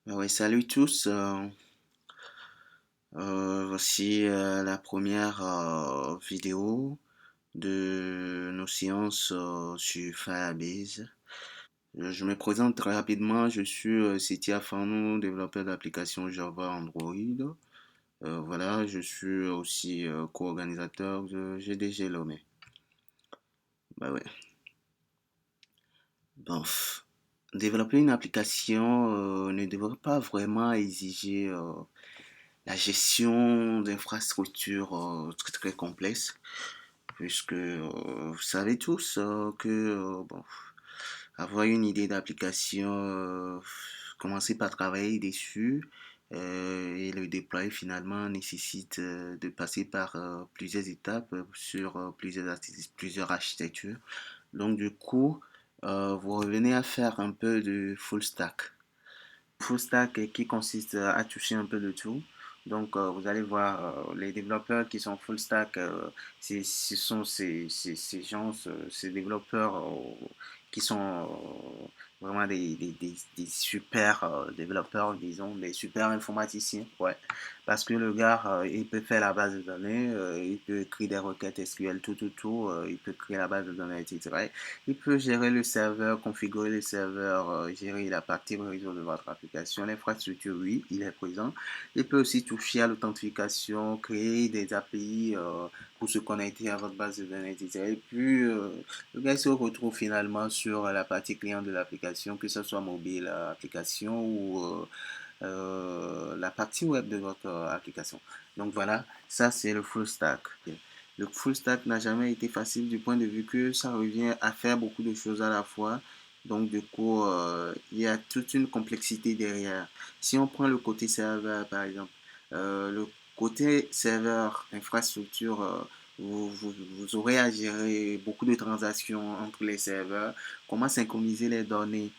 Ouais, salut tous. Voici la première vidéo de nos séances sur Firebase. Je me présente très rapidement. Je suis Setia Fanou, développeur d'applications Java Android. Voilà, je suis aussi co-organisateur de GDG Lomé. Bah ouais. Bon, développer une application ne devrait pas vraiment exiger la gestion d'infrastructures très, très complexes, puisque vous savez tous que bon, avoir une idée d'application, commencer par travailler dessus et le déployer finalement nécessite de passer par plusieurs étapes sur plusieurs architectures. Donc du coup, vous revenez à faire un peu de full stack. Full stack qui consiste à toucher un peu de tout. Donc, vous allez voir les développeurs qui sont full stack, ce sont ces gens, ces développeurs qui sont vraiment des super développeurs, disons, des super informaticiens. Ouais. Parce que le gars, il peut faire la base de données, il peut écrire des requêtes SQL, il peut créer la base de données, etc. Il peut gérer le serveur, configurer le serveur, gérer la partie réseau de votre application. L'infrastructure, oui, il est présent. Il peut aussi toucher à l'authentification, créer des API pour se connecter à votre base de données, etc. Et puis, le gars se retrouve finalement sur la partie client de l'application, que ce soit mobile, application ou la partie web de votre application. Donc voilà, ça c'est le full stack. Le full stack n'a jamais été facile du point de vue que ça revient à faire beaucoup de choses à la fois. Donc du coup, il y a toute une complexité derrière. Si on prend le côté serveur, par exemple, le côté serveur, infrastructure, vous aurez à gérer beaucoup de transactions entre les serveurs, comment synchroniser les données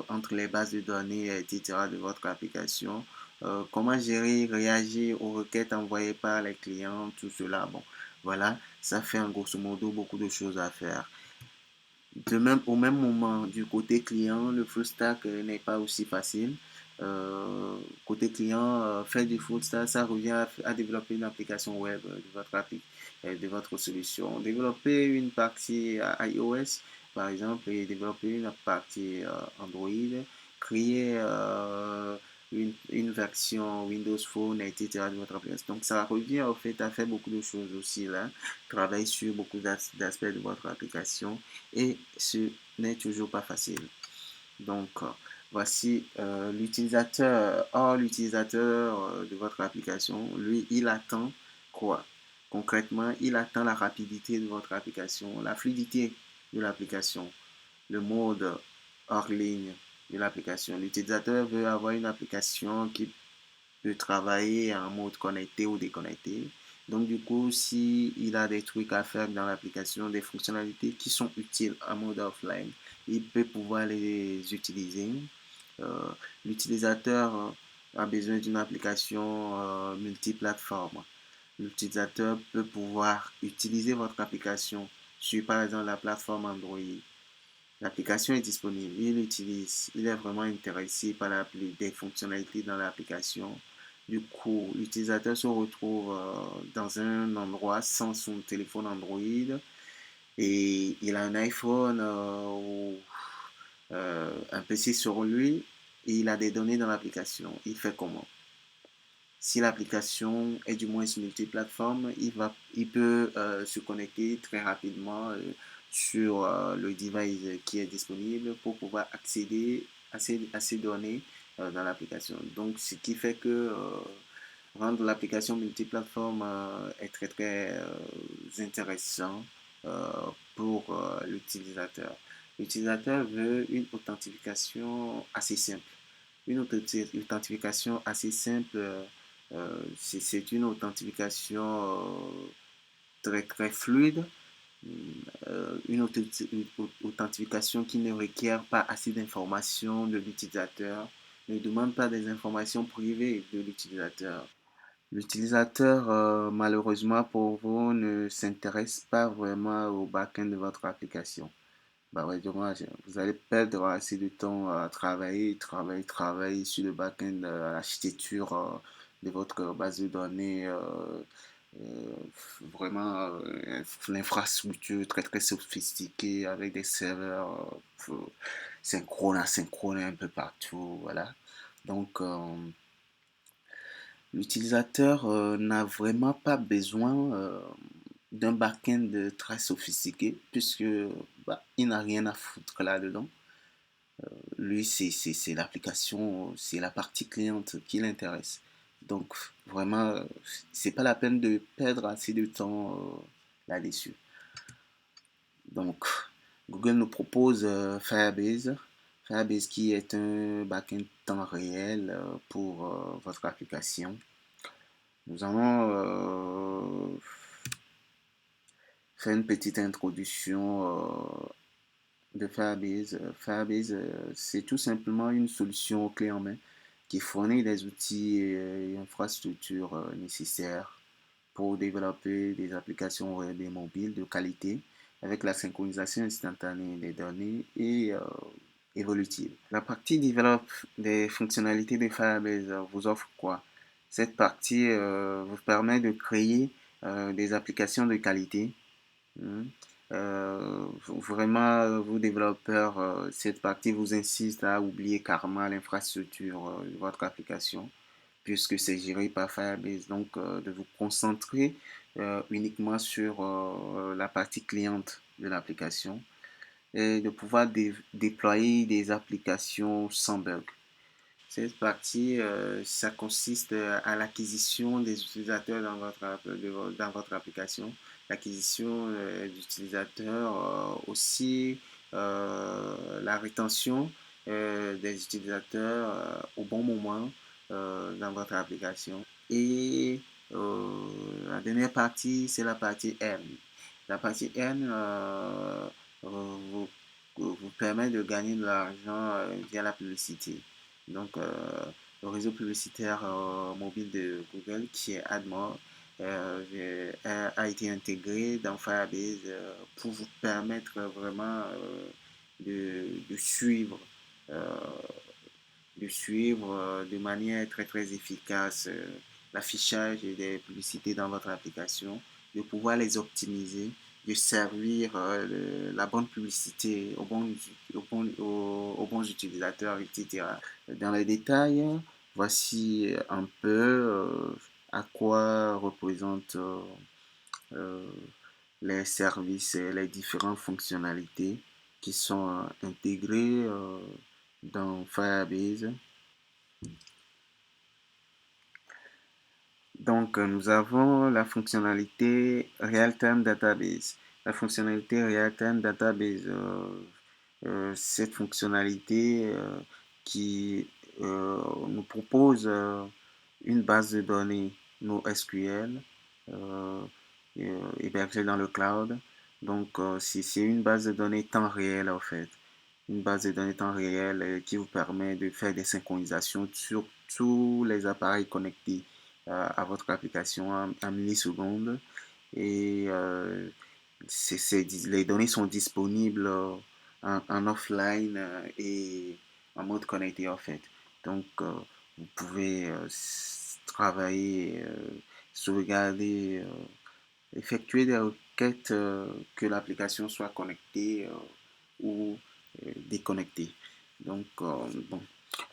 entre les bases de données, etc. de votre application, comment gérer, réagir aux requêtes envoyées par les clients, tout cela. Bon, voilà, ça fait en grosso modo beaucoup de choses à faire. De même, au même moment, du côté client, le full stack n'est pas aussi facile. Côté client, faire du full stack, ça revient à développer une application web de votre solution. Développer une partie iOS, par exemple, et développer une partie Android, créer une version Windows Phone, etc. de votre application. Donc, ça revient au fait à faire beaucoup de choses aussi là, travailler sur beaucoup d'aspects de votre application et ce n'est toujours pas facile. Donc, voici l'utilisateur. Or, l'utilisateur de votre application, lui, il attend quoi? Concrètement, il attend la rapidité de votre application, la fluidité de l'application, le mode hors ligne de l'application. L'utilisateur veut avoir une application qui peut travailler en mode connecté ou déconnecté. Donc, du coup, si il a des trucs à faire dans l'application, des fonctionnalités qui sont utiles en mode offline, il peut pouvoir les utiliser. Euh, L'utilisateur a besoin d'une application multiplateforme. L'utilisateur peut pouvoir utiliser votre application sur, par exemple, la plateforme Android. L'application est disponible, il l'utilise, il est vraiment intéressé par des fonctionnalités dans l'application. Du coup, l'utilisateur se retrouve dans un endroit sans son téléphone Android et il a un iPhone ou un PC sur lui et il a des données dans l'application. Il fait comment? Si l'application est du moins multiplateforme, il peut se connecter très rapidement sur le device qui est disponible pour pouvoir accéder à ces données dans l'application. Donc, ce qui fait que rendre l'application multiplateforme est très très intéressant euh, pour l'utilisateur. L'utilisateur veut une authentification assez simple. Une authentification assez simple, c'est une authentification très très fluide, une authentification qui ne requiert pas assez d'informations de l'utilisateur, ne demande pas des informations privées de l'utilisateur. L'utilisateur, malheureusement pour vous, ne s'intéresse pas vraiment au backend de votre application. Bah ouais, dommage. Vous allez perdre assez de temps à travailler sur le back-end, l'architecture de votre base de données. Euh, Vraiment, l'infrastructure très très sophistiquée avec des serveurs synchrones, asynchrones un peu partout. Voilà. Donc, l'utilisateur n'a vraiment pas besoin d'un back-end très sophistiqué puisque bah, il n'a rien à foutre là-dedans. Lui, c'est l'application, c'est la partie cliente qui l'intéresse. Donc, vraiment, c'est pas la peine de perdre assez de temps là-dessus. Donc, Google nous propose Firebase. Firebase qui est un backend temps réel pour votre application. Nous allons faire une petite introduction de Firebase. Firebase, c'est tout simplement une solution clé en main qui fournit des outils et infrastructures nécessaires pour développer des applications web et mobiles de qualité avec la synchronisation instantanée des données et évolutive. La partie développe des fonctionnalités de Firebase vous offre quoi? Cette partie vous permet de créer des applications de qualité. Mhm. Vraiment, vous développeurs, cette partie vous insiste à oublier carrément l'infrastructure de votre application, puisque c'est géré par Firebase. Donc, de vous concentrer uniquement sur la partie cliente de l'application et de pouvoir déployer des applications sans bug. Cette partie, ça consiste à l'acquisition des utilisateurs dans votre application, l'acquisition d'utilisateurs, aussi la rétention des utilisateurs au bon moment dans votre application. Et la dernière partie, c'est la partie N. La partie N vous, vous permet de gagner de l'argent via la publicité. Donc, le réseau publicitaire mobile de Google, qui est AdMob, a été intégré dans Firebase pour vous permettre vraiment de suivre, euh, de manière très très efficace l'affichage des publicités dans votre application, de pouvoir les optimiser, de servir la bonne publicité aux bons utilisateurs, etc. Dans les détails, voici un peu à quoi représentent euh, les services et les différentes fonctionnalités qui sont intégrées dans Firebase. Donc, nous avons la fonctionnalité Real-Time Database. La fonctionnalité Real-Time Database, cette fonctionnalité qui nous propose une base de données NoSQL hébergée dans le cloud. Donc, c'est une base de données temps réel en fait. Une base de données temps réel qui vous permet de faire des synchronisations sur tous les appareils connectés à votre application en millisecondes. Et les données sont disponibles en offline et en mode connecté en fait. Donc, vous pouvez travailler, sauvegarder, effectuer des requêtes que l'application soit connectée ou déconnectée. Donc, bon.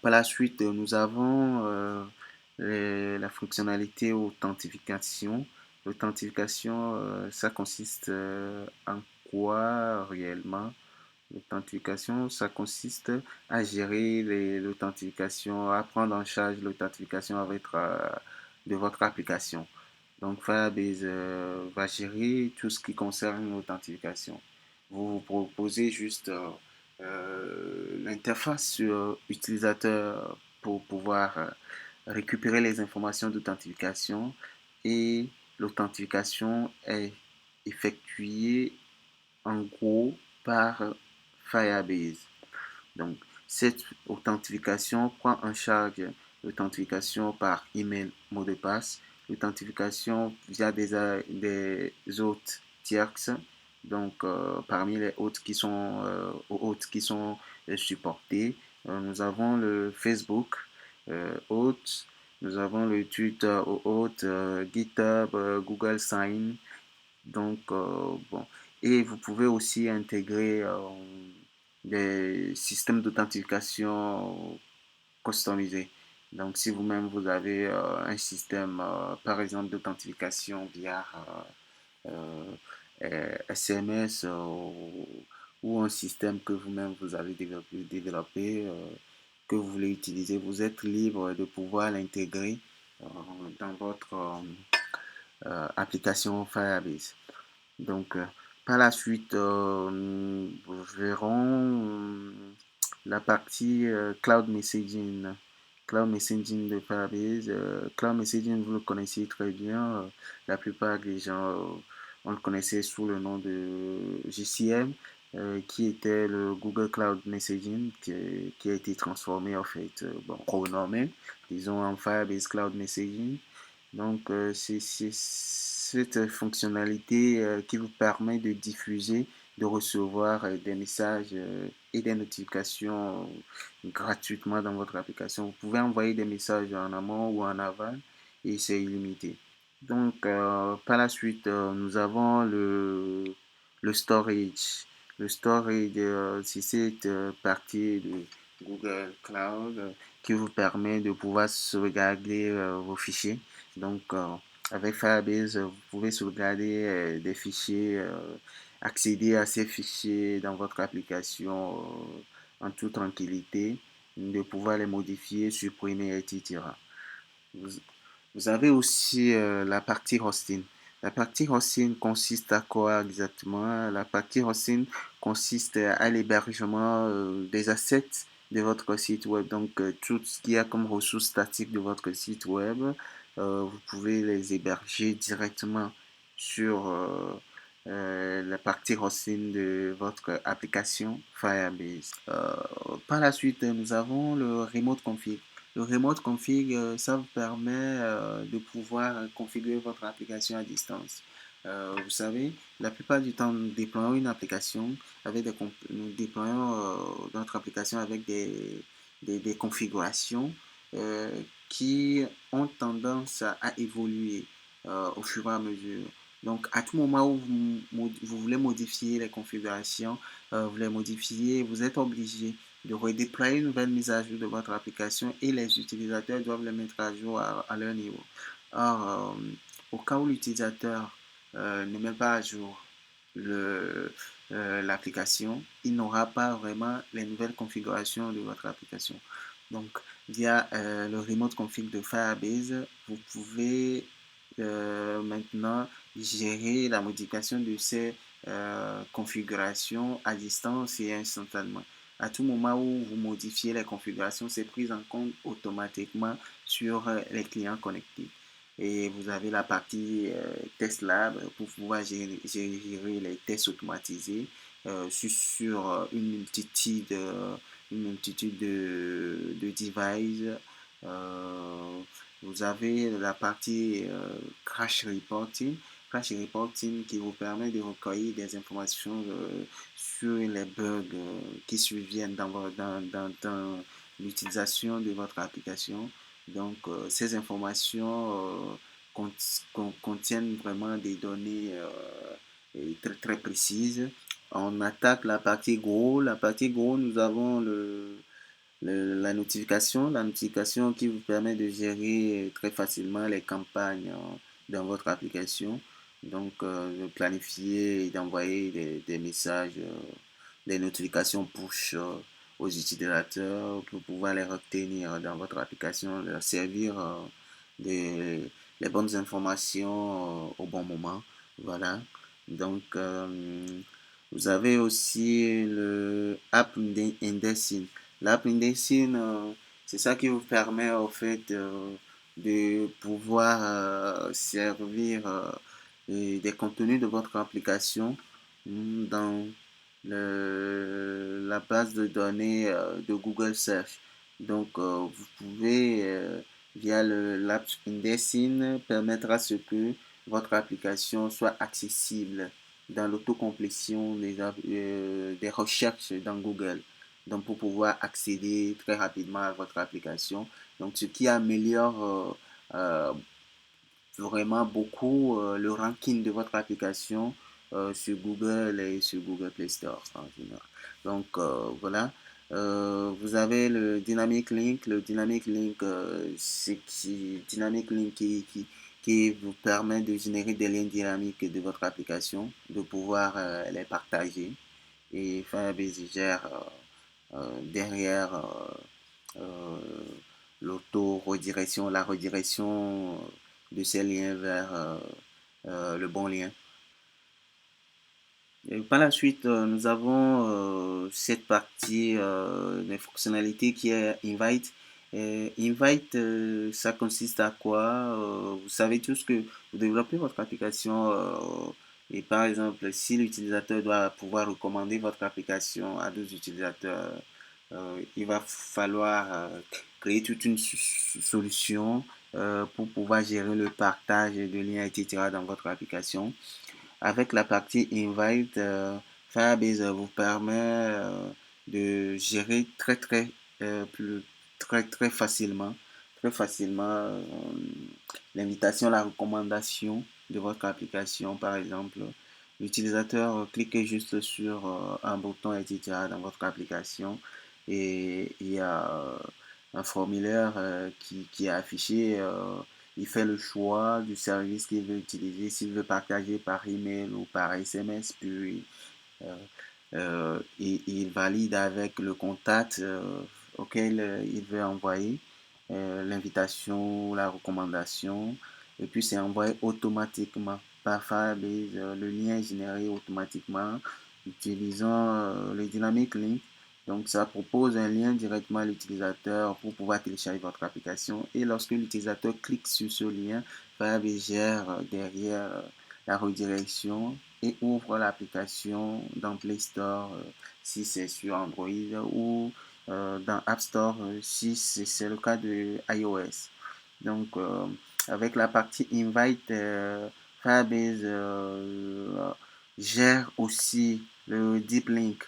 Par la suite, nous avons la fonctionnalité authentification. L'authentification, ça consiste en quoi réellement? L'authentification, ça consiste à gérer l'authentification, à prendre en charge l'authentification de votre application. Donc, Firebase va gérer tout ce qui concerne l'authentification. Vous vous proposez juste l'interface utilisateur pour pouvoir récupérer les informations d'authentification et l'authentification est effectuée en gros par Firebase. Donc, cette authentification prend en charge l'authentification par email, mot de passe, l'authentification via des hôtes tierces Donc, parmi les hôtes qui sont supportés, nous avons le Facebook hôte, nous avons le Twitter hôte, GitHub, Google Sign. Donc, bon. Et vous pouvez aussi intégrer des systèmes d'authentification customisés. Donc, si vous-même vous avez un système, par exemple, d'authentification via SMS ou un système que vous-même vous avez développé, que vous voulez utiliser, vous êtes libre de pouvoir l'intégrer euh, dans votre application Firebase. Donc, par la suite, nous verrons la partie Cloud Messaging. Cloud Messaging de Firebase. Cloud Messaging, vous le connaissez très bien. La plupart des gens, on le connaissait sous le nom de GCM, qui était le Google Cloud Messaging, qui a été transformé, en fait, bon, renommé, disons, en Firebase Cloud Messaging. Donc, c'est cette fonctionnalité qui vous permet de diffuser, de recevoir des messages et des notifications gratuitement dans votre application. Vous pouvez envoyer des messages en amont ou en aval et c'est illimité. Donc, par la suite, nous avons le storage. Le storage, c'est cette partie de Google Cloud qui vous permet de pouvoir sauvegarder vos fichiers. Donc, avec Firebase, vous pouvez sauvegarder des fichiers, accéder à ces fichiers dans votre application en toute tranquillité, de pouvoir les modifier, supprimer, etc. Vous, vous avez aussi la partie hosting. La partie hosting consiste à quoi exactement? La partie hosting consiste à l'hébergement des assets de votre site web. Donc, tout ce qu'il y a comme ressources statiques de votre site web, vous pouvez les héberger directement sur la partie hosting de votre application Firebase. Par la suite, nous avons le remote config. Le remote config, ça vous permet de pouvoir configurer votre application à distance. Vous savez, la plupart du temps, nous déployons une application nous déployons notre application avec des configurations euh, qui ont tendance à évoluer au fur et à mesure. Donc, à tout moment où vous voulez modifier les configurations, vous les modifiez, vous êtes obligé de redéployer une nouvelle mise à jour de votre application et les utilisateurs doivent le mettre à jour à leur niveau. Or, au cas où l'utilisateur ne met pas à jour l'application, il n'aura pas vraiment les nouvelles configurations de votre application. Donc, via le remote config de Firebase, vous pouvez maintenant gérer la modification de ces configurations à distance et instantanément. À tout moment où vous modifiez les configurations, c'est pris en compte automatiquement sur les clients connectés. Et vous avez la partie test lab pour pouvoir gérer les tests automatisés sur une multitude de devices. Euh, Vous avez la partie crash reporting. Crash reporting qui vous permet de recueillir des informations sur les bugs qui surviennent dans l'utilisation de votre application. Donc, ces informations contiennent vraiment des données très, très précises. On attaque la partie gros. La partie gros, nous avons la notification qui vous permet de gérer très facilement les campagnes dans votre application. Donc, de planifier et d'envoyer des messages, des notifications push aux utilisateurs pour pouvoir les retenir dans votre application, leur servir les bonnes informations au bon moment. Voilà. Donc, vous avez aussi le App Indexing. L'app indexing, c'est ça qui vous permet au fait de pouvoir servir des contenus de votre application dans la base de données de Google Search. Donc, vous pouvez, via l'app indexing, permettre à ce que votre application soit accessible dans l'autocomplétion des recherches dans Google. Donc, pour pouvoir accéder très rapidement à votre application. Donc, ce qui améliore vraiment beaucoup le ranking de votre application sur Google et sur Google Play Store en général. Donc voilà. Vous avez le Dynamic Link. Le Dynamic Link, Dynamic Link qui vous permet de générer des liens dynamiques de votre application, de pouvoir les partager. Et Firebase gère derrière euh, l'auto-redirection, la redirection de ces liens vers le bon lien. Et par la suite, nous avons cette partie des fonctionnalités qui est Invite. Invite, ça consiste à quoi? Vous savez tous que vous développez votre application et par exemple, si l'utilisateur doit pouvoir recommander votre application à d'autres utilisateurs, il va falloir créer toute une solution pour pouvoir gérer le partage de liens, etc. dans votre application. Avec la partie Invite, Firebase vous permet de gérer très très facilement l'invitation, la recommandation de votre application. Par exemple, l'utilisateur clique juste sur un bouton, etc. dans votre application et il y a un formulaire qui est affiché. Il fait le choix du service qu'il veut utiliser, s'il veut partager par email ou par SMS, puis euh, il valide avec le contact auquel il veut envoyer l'invitation ou la recommandation, et puis c'est envoyé automatiquement par Firebase. Le lien est généré automatiquement utilisant le Dynamic Link. Donc, ça propose un lien directement à l'utilisateur pour pouvoir télécharger votre application. Et lorsque l'utilisateur clique sur ce lien, Firebase gère derrière la redirection et ouvre l'application dans Play Store si c'est sur Android ou dans App Store si c'est le cas de iOS. Donc, avec la partie Invite, Firebase gère aussi le Deep Link.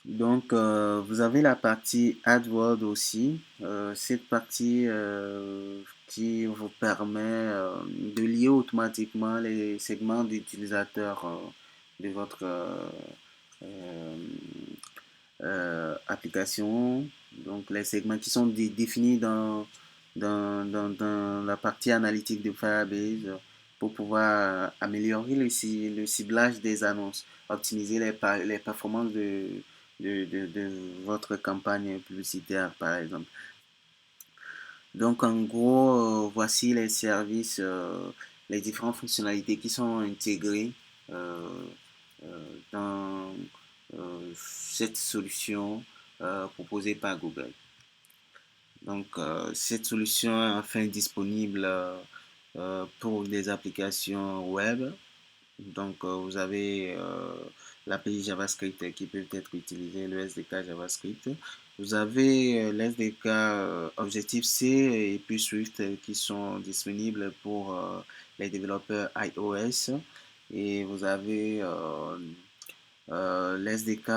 Donc, vous avez la partie AdWords aussi. Cette partie qui vous permet de lier automatiquement les segments d'utilisateurs de votre euh, application. Donc, les segments qui sont définis dans la partie analytique de Firebase pour pouvoir améliorer le ciblage des annonces, optimiser les performances de votre campagne publicitaire, par exemple. Donc, en gros, voici les services, les différentes fonctionnalités qui sont intégrées euh, dans cette solution proposée par Google. Donc, cette solution est enfin disponible pour des applications web. Donc, vous avez l'API JavaScript qui peut être utilisé, le SDK JavaScript. Vous avez l'SDK Objective-C et puis Swift qui sont disponibles pour les développeurs iOS. Et vous avez l'SDK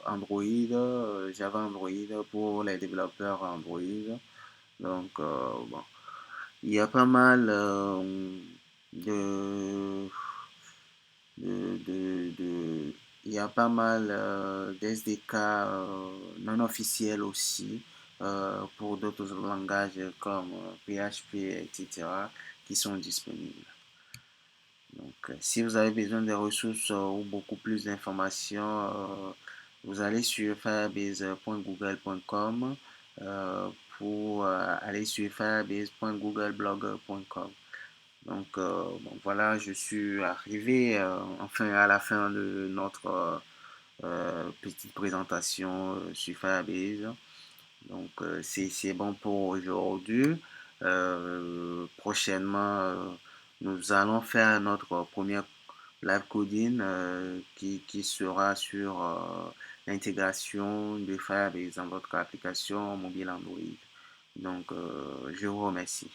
Android, Java Android pour les développeurs Android. Donc, bon, il y a pas mal de, il y a pas mal d'SDK non officiels aussi pour d'autres langages comme PHP, etc. qui sont disponibles. Donc, si vous avez besoin de ressources ou beaucoup plus d'informations, vous allez sur firebase.google.com pour aller sur firebase.googleblogger.com. Donc, bon, voilà, je suis arrivé enfin à la fin de notre petite présentation sur Firebase. Donc, c'est bon pour aujourd'hui. Prochainement, nous allons faire notre première live coding qui sera sur l'intégration de Firebase dans votre application mobile Android. Donc, je vous remercie.